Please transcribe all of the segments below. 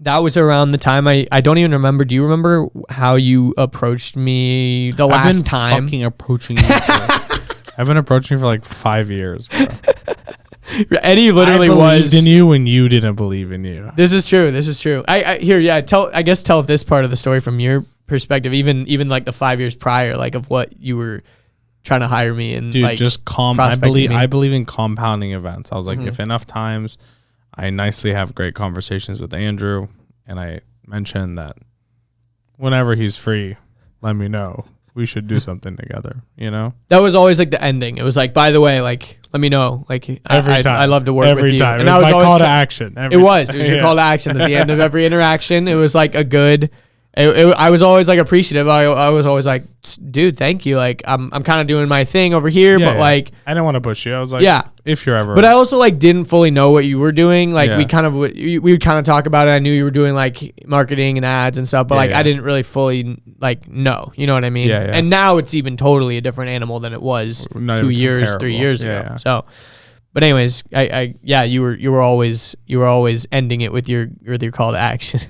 that was around the time I don't even remember. Do you remember how you approached me the last time? I've been fucking approaching you. I've been approaching you for like 5 years, bro. Eddie literally believed in you when you didn't believe in you. This is true. I guess tell this part of the story from your perspective, even like the 5 years prior, like of what you were trying to hire me and dude, like just I believe in compounding events. I was like, if enough times I nicely have great conversations with Andrew and I mention that whenever he's free, let me know. We should do something together, you know? That was always like the ending. It was like, by the way, like, let me know. Like every time. I love to work with you. Every time. And it was my call to action. It was your call to action at the end of every interaction. It was like a good, I was always like appreciative. I was always like, dude, thank you. Like I'm kind of doing my thing over here, but like I didn't want to push you. I was like, if you're ever. But I also like didn't fully know what you were doing. Like we would kind of talk about it. I knew you were doing like marketing and ads and stuff, but I didn't really fully like know. You know what I mean? Yeah. And now it's even totally a different animal than it was 2 years, 3 years ago. Yeah. So, but anyways, you were always ending it with your call to action.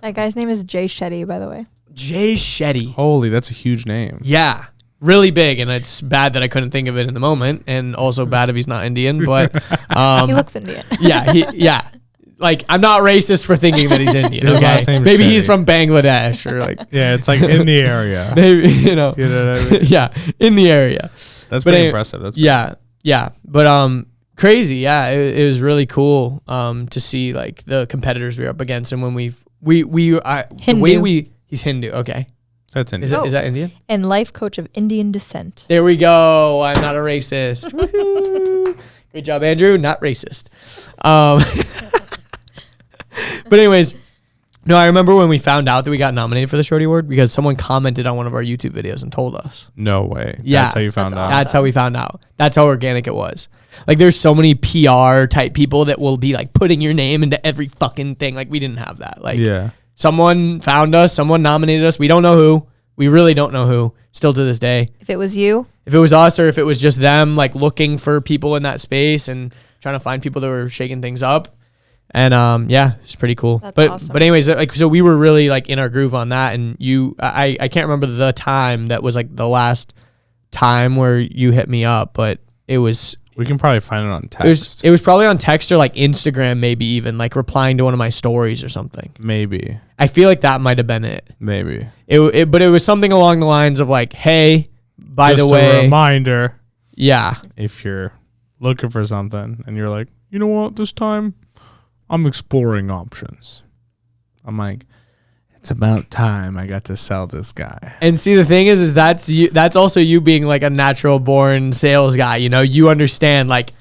That guy's name is Jay Shetty, by the way. Jay Shetty. Holy, that's a huge name. Yeah. Really big, and it's bad that I couldn't think of it in the moment, and also bad if he's not Indian, but he looks Indian. Yeah. Like, I'm not racist for thinking that he's Indian. His Okay? last name's Maybe Shetty. he's from Bangladesh or like Yeah, it's like in the area. maybe, you know. You know what I mean? Yeah, in the area. That's pretty impressive. That's yeah. But crazy. Yeah, it was really cool to see like the competitors we were up against, and when he's Hindu. Okay, that's Indian. Is that Indian? And life coach of Indian descent. There we go. I'm not a racist. Woohoo. Great job, Andrew. Not racist. But anyways, no, I remember when we found out that we got nominated for the Shorty Award because someone commented on one of our YouTube videos and told us. No way. Yeah. That's how you found out. That's how we found out. That's how organic it was. Like, there's so many PR type people that will be like putting your name into every fucking thing. Like, we didn't have that. Like, someone found us, someone nominated us. We don't know who. We really don't know who, still to this day. If it was you? If it was us or if it was just them, like, looking for people in that space and trying to find people that were shaking things up. And it's pretty cool. That's awesome. But anyways, like, so we were really like in our groove on that. And I can't remember the time that was like the last time where you hit me up, but it was. We can probably find it on text. It was probably on text or like Instagram, maybe even like replying to one of my stories or something. Maybe. I feel like that might have been it. Maybe. But it was something along the lines of like, hey, by the way, just a reminder. Yeah. If you're looking for something and you're like, you know what, this time I'm exploring options. I'm like, it's about time I got to sell this guy. And see, the thing is that's you. That's also you being like a natural born sales guy. You know, you understand like,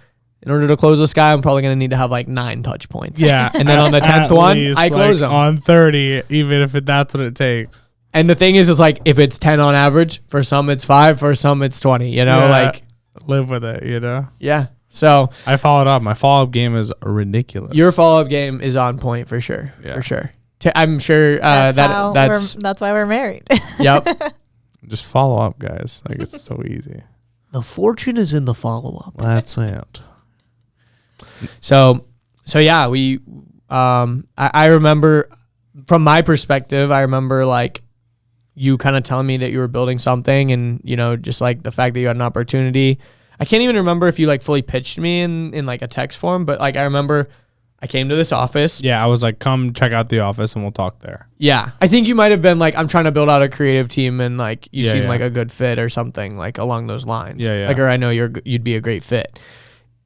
in order to close this guy, I'm probably going to need to have like 9 touch points. Yeah. And then on the 10th one, I close them. On 30, even if that's what it takes. And the thing is like, if it's 10 on average, for some it's 5, for some it's 20, you know, like. Live with it, you know? Yeah. So. I followed up. My follow-up game is ridiculous. Your follow-up game is on point for sure. Yeah. For sure. I'm sure that's why we're married. Yep. Just follow up, guys. Like, it's so easy. The fortune is in the follow-up. That's it. So yeah, I remember from my perspective, I remember like you kind of telling me that you were building something and, you know, just like the fact that you had an opportunity. I can't even remember if you like fully pitched me in like a text form, but like I remember I came to this office. Yeah, I was like, come check out the office and we'll talk there. Yeah. I think you might have been like, I'm trying to build out a creative team and like you seem like a good fit or something like along those lines. Yeah. Like, or I know you'd be a great fit.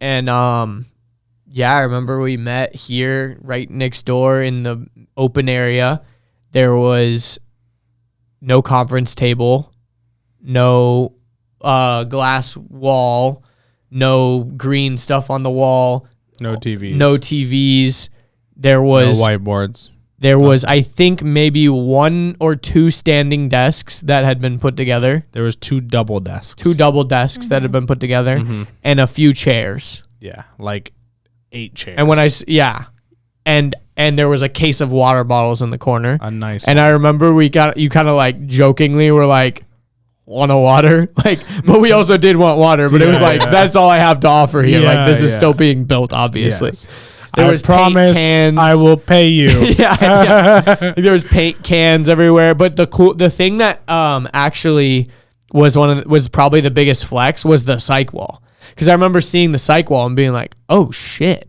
And I remember we met here right next door in the open area. There was no conference table, no glass wall, no green stuff on the wall. No TVs. No TVs. There was no whiteboards. There was, I think, maybe 1 or 2 standing desks that had been put together. There was 2 double desks. 2 double desks that had been put together, and a few chairs. Yeah, like 8 chairs. And when and there was a case of water bottles in the corner. A nice. And one. I remember you kind of like jokingly were like, want a water? Like, but we also did want water, but it was like, that's all I have to offer here. Like, this is still being built, obviously. Yes. There was promise paint cans. I will pay you. yeah. Like, there was paint cans everywhere. But the thing that actually was probably the biggest flex was the psych wall. Because I remember seeing the psych wall and being like, oh shit.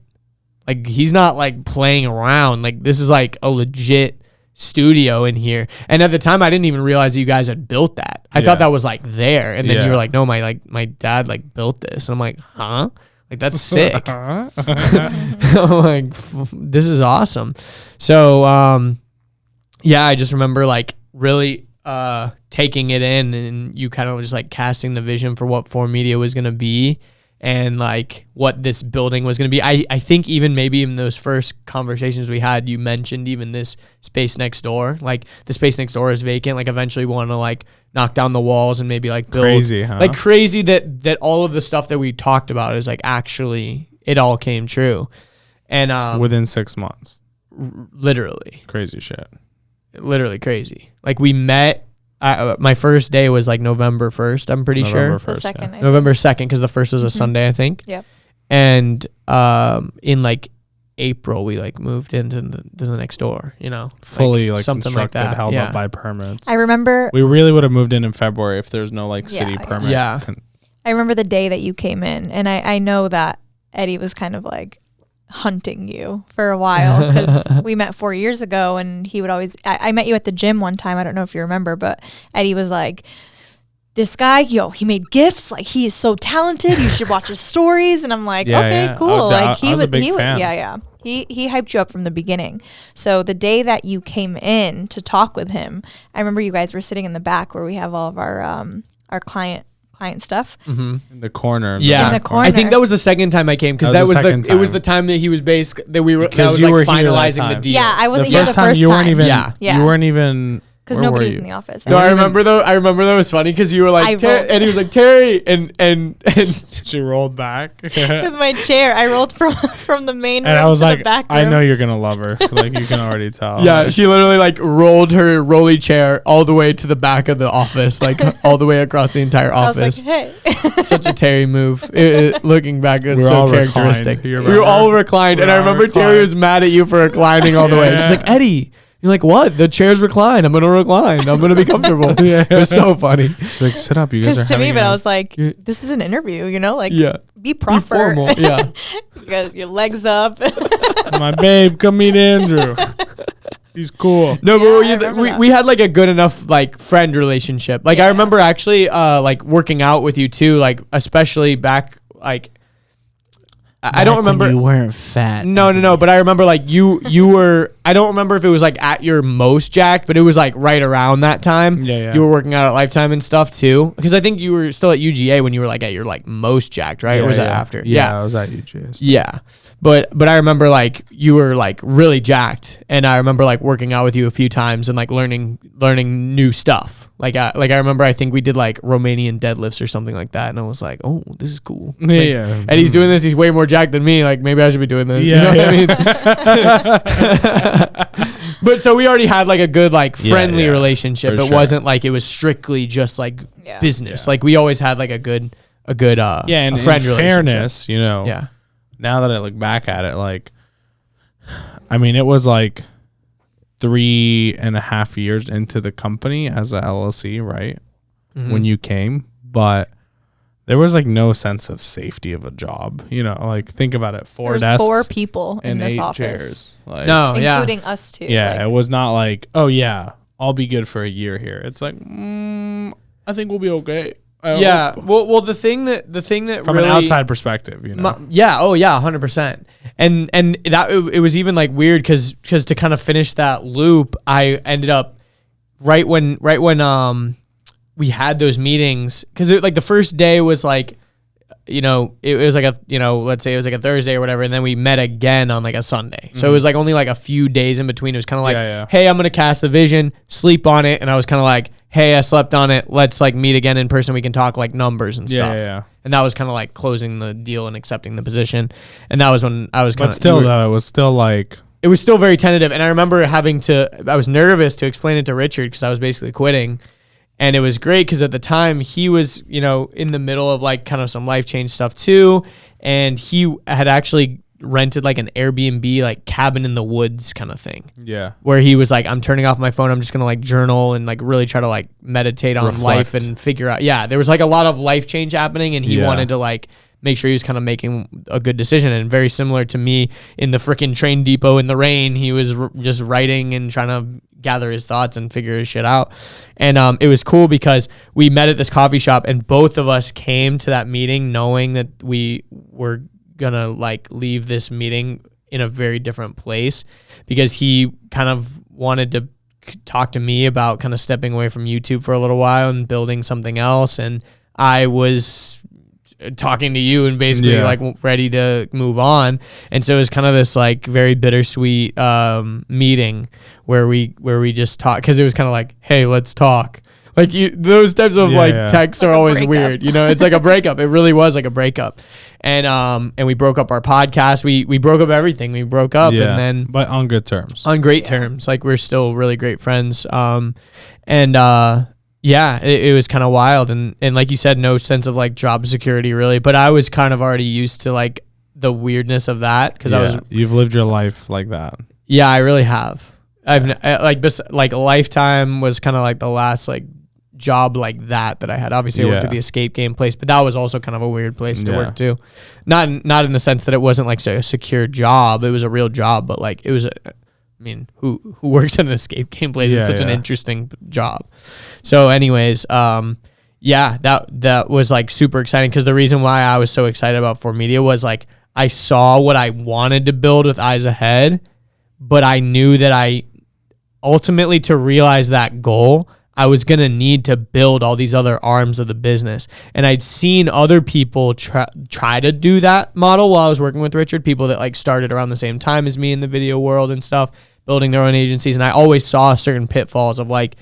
Like, he's not like playing around. Like, this is like a legit studio in here. And at the time I didn't even realize that you guys had built that. I thought that was like there. And then you were like, no, my dad like built this. And I'm like, huh? Like, that's sick. I'm like, this is awesome. So I just remember like really taking it in, and you kind of just like casting the vision for what 4Media was going to be and like what this building was going to be. I think even maybe in those first conversations we had, you mentioned even this space next door. Like, the space next door is vacant. Like, eventually we want to like knock down the walls and maybe like build. Crazy, huh? Like, crazy that all of the stuff that we talked about is like actually it all came true. And within 6 months. Literally. Crazy shit. Literally crazy. Like, we met. My first day was like November 1st, I'm pretty sure. 1st, the second, yeah. November 2nd, because the first was a Sunday, I think. Yep. And in like April, we like moved into the next door, you know. Fully like something constructed, like that. held up by permits. I remember. We really would have moved in February if there's no like city permit. Yeah. I remember the day that you came in, and I know that Eddie was kind of like hunting you for a while, because we met 4 years ago, and he would always I met you at the gym one time. I don't know if you remember, but Eddie was like, this guy, he made gifts, like, he is so talented, you should watch his stories. And I'm like, okay, cool. Like, I was a big fan. He hyped you up from the beginning. So the day that you came in to talk with him, I remember you guys were sitting in the back where we have all of our client stuff. In the corner. Yeah. In the corner. I think that was the second time I came, because it was the time that he was that we were, that was you like were finalizing the deal. Yeah, I wasn't the here first the first time. You weren't even. Yeah. You weren't even. Because nobody was in the office. No, I remember that was funny, because you were like, and he was like, Terry, and she rolled back with my chair. I rolled from the main room and I was to like, the back room. I know you're gonna love her. Like, you can already tell. Yeah, she literally like rolled her rolly chair all the way to the back of the office, like all the way across the entire office. I was like, hey. Such a Terry move. Looking back, it's We're so all characteristic. reclined. We were all reclined, and I remember Terry was mad at you for reclining all the way. She's like, Eddie. You're like, what? The chair's reclined. I'm going to recline. I'm going to be comfortable. It was so funny. She's like, sit up. You guys are Because to me, having but I was like, this is an interview, like, be proper. Be formal. Yeah. You got your legs up. my babe, come meet Andrew. He's cool. No, Yeah, but we had like a good enough like friend relationship. Like, I remember actually like working out with you too, like especially back like I don't remember. You weren't fat. No. But I remember like you were. I don't remember if it was like at your most jacked, but it was like right around that time. Yeah. You were working out at Lifetime and stuff too, because I think you were still at UGA when you were like at your like most jacked, right? Or was that after? Yeah, I was at UGA. Yeah. But I remember like you were like really jacked, and I remember like working out with you a few times and like learning new stuff. Like I remember I think we did like Romanian deadlifts or something like that, and I was like, oh, this is cool. Like, and he's doing this. He's way more jacked than me. Like, maybe I should be doing this. Yeah, you know what I mean? But so we already had like a good like friendly relationship. It wasn't like it was strictly just like business. Like, we always had like a good and a friend in fairness, now that I look back at it, like, I mean, it was like 3.5 years into the company as a LLC, right? When you came, but there was like no sense of safety of a job, like, think about it. Four desks, 4 people in this 8 office. Chairs. Like, including us too. Yeah, like, it was not like, oh yeah, I'll be good for a year here. It's like, I think we'll be okay. Well, the thing that from really, an outside perspective, 100%. And that it was even like weird because to kind of finish that loop, I ended up right when we had those meetings, because like the first day was like, it was like a, let's say it was like a Thursday or whatever, and then we met again on like a Sunday. So it was like only like a few days in between. It was kind of like, hey, I'm gonna cast the vision, sleep on it, and I was kind of like, hey, I slept on it. Let's like meet again in person. We can talk like numbers and stuff. Yeah. And that was kind of like closing the deal and accepting the position. And that was when I was kind of. But still, though, it was still like. It was still very tentative. And I remember I was nervous to explain it to Richard because I was basically quitting. And it was great because at the time he was, in the middle of like kind of some life change stuff too. And he had actually rented like an Airbnb, like cabin in the woods kind of thing. Yeah. Where he was like, I'm turning off my phone. I'm just going to like journal and like really try to like meditate on life and figure out. Yeah. There was like a lot of life change happening, and he wanted to like make sure he was kind of making a good decision. And very similar to me in the freaking train depot in the rain, he was just writing and trying to gather his thoughts and figure his shit out. And it was cool because we met at this coffee shop, and both of us came to that meeting knowing that we were gonna like leave this meeting in a very different place, because he kind of wanted to talk to me about kind of stepping away from YouTube for a little while and building something else, and I was talking to you and basically like ready to move on. And so it was kind of this like very bittersweet meeting where we just talked, because it was kind of like, hey, let's talk. Like those types of texts are always weird, you know. It's like a breakup. It really was like a breakup, and we broke up our podcast. We broke up everything. We broke up, and then but on good terms, on great terms. Like we're still really great friends. It was kind of wild, and like you said, no sense of like job security really. But I was kind of already used to like the weirdness of that, because you've lived your life like that. Yeah, I really have. Like Lifetime was kind of like the last like job like that I had. Obviously I worked at the escape game place, but that was also kind of a weird place to work too. Not in the sense that it wasn't like a secure job. It was a real job, but like it was who works in an escape game place? It's such an interesting job. So anyways, that was like super exciting, because the reason why I was so excited about 4Media was like I saw what I wanted to build with eyes ahead, but I knew that I ultimately, to realize that goal, I was going to need to build all these other arms of the business. And I'd seen other people try to do that model while I was working with Richard, people that like started around the same time as me in the video world and stuff, building their own agencies. And I always saw certain pitfalls of like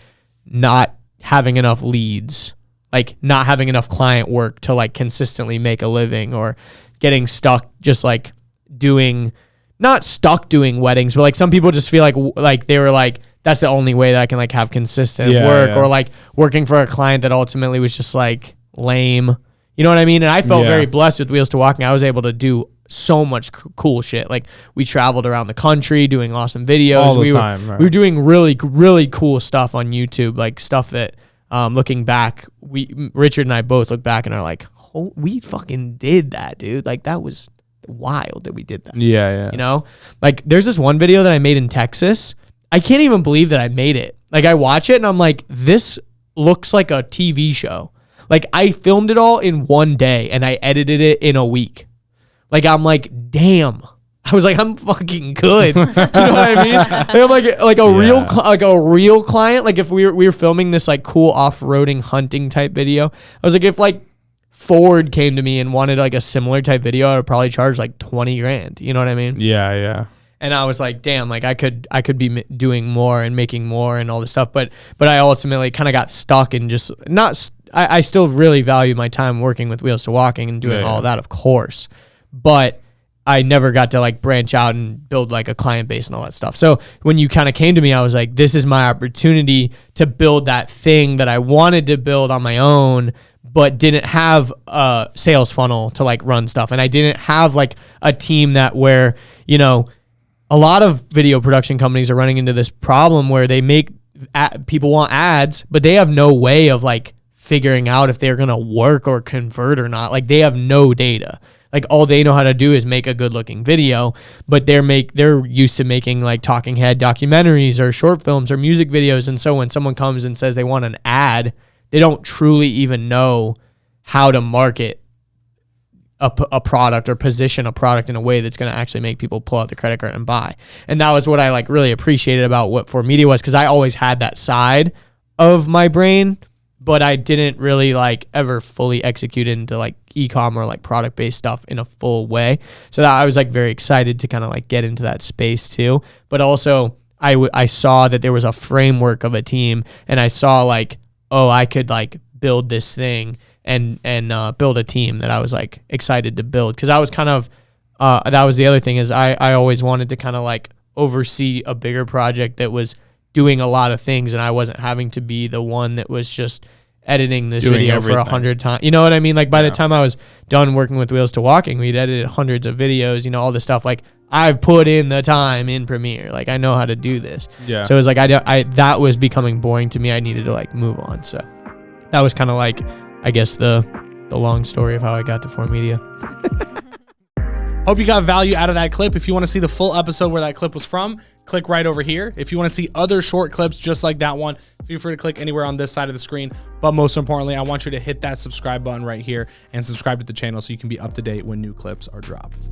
not having enough leads, like not having enough client work to like consistently make a living, or getting stuck just like not stuck doing weddings, but like some people just feel like they were like, that's the only way that I can like have consistent work, or like working for a client that ultimately was just like lame. You know what I mean? And I felt very blessed with Wheels to Walking. I was able to do so much cool shit. Like we traveled around the country doing awesome videos. All the time, right? We were doing really, really cool stuff on YouTube, like stuff that looking back, Richard and I both look back and are like, oh, we fucking did that, dude. Like that was wild that we did that. Yeah. You know, like there's this one video that I made in Texas. I can't even believe that I made it. Like I watch it and I'm like, this looks like a TV show. Like I filmed it all in one day and I edited it in a week. Like I'm like, damn. I was like, I'm fucking good. You know what I mean? I'm like a real client. Like if we were filming this like cool off-roading hunting type video, I was like, if like Ford came to me and wanted like a similar type video, I would probably charge like 20 grand. You know what I mean? Yeah. And I was like, damn, like I could be doing more and making more and all this stuff. But I ultimately kind of got stuck and just I still really value my time working with Wheels to Walking and doing all of that, of course. But I never got to like branch out and build like a client base and all that stuff. So when you kind of came to me, I was like, this is my opportunity to build that thing that I wanted to build on my own, but didn't have a sales funnel to like run stuff. And I didn't have like a team where, you know, a lot of video production companies are running into this problem where they make people want ads, but they have no way of like figuring out if they're going to work or convert or not. Like they have no data. Like all they know how to do is make a good looking video, but they're used to making like talking head documentaries or short films or music videos. And so when someone comes and says they want an ad, they don't truly even know how to market a product or position a product in a way that's going to actually make people pull out the credit card and buy. And that was what I like really appreciated about what 4Media was, because I always had that side of my brain, but I didn't really like ever fully execute into like e-com or like product based stuff in a full way. So that I was like very excited to kind of like get into that space too. But also I saw that there was a framework of a team, and I saw like, oh, I could like build this thing and build a team that I was like excited to build. Cause I was kind of, that was the other thing, is I always wanted to kind of like oversee a bigger project that was doing a lot of things, and I wasn't having to be the one that was just editing this Doing video everything. for 100 times. You know what I mean? Like by the time I was done working with Wheels to Walking, we'd edited hundreds of videos, you know, all this stuff. Like I've put in the time in Premiere. Like I know how to do this. Yeah. So it was like, I that was becoming boring to me. I needed to like move on. So that was kind of like, I guess the long story of how I got to 4Media. Hope you got value out of that clip. If you want to see the full episode where that clip was from, click right over here. If you want to see other short clips just like that one, feel free to click anywhere on this side of the screen. But most importantly, I want you to hit that subscribe button right here and subscribe to the channel so you can be up to date when new clips are dropped.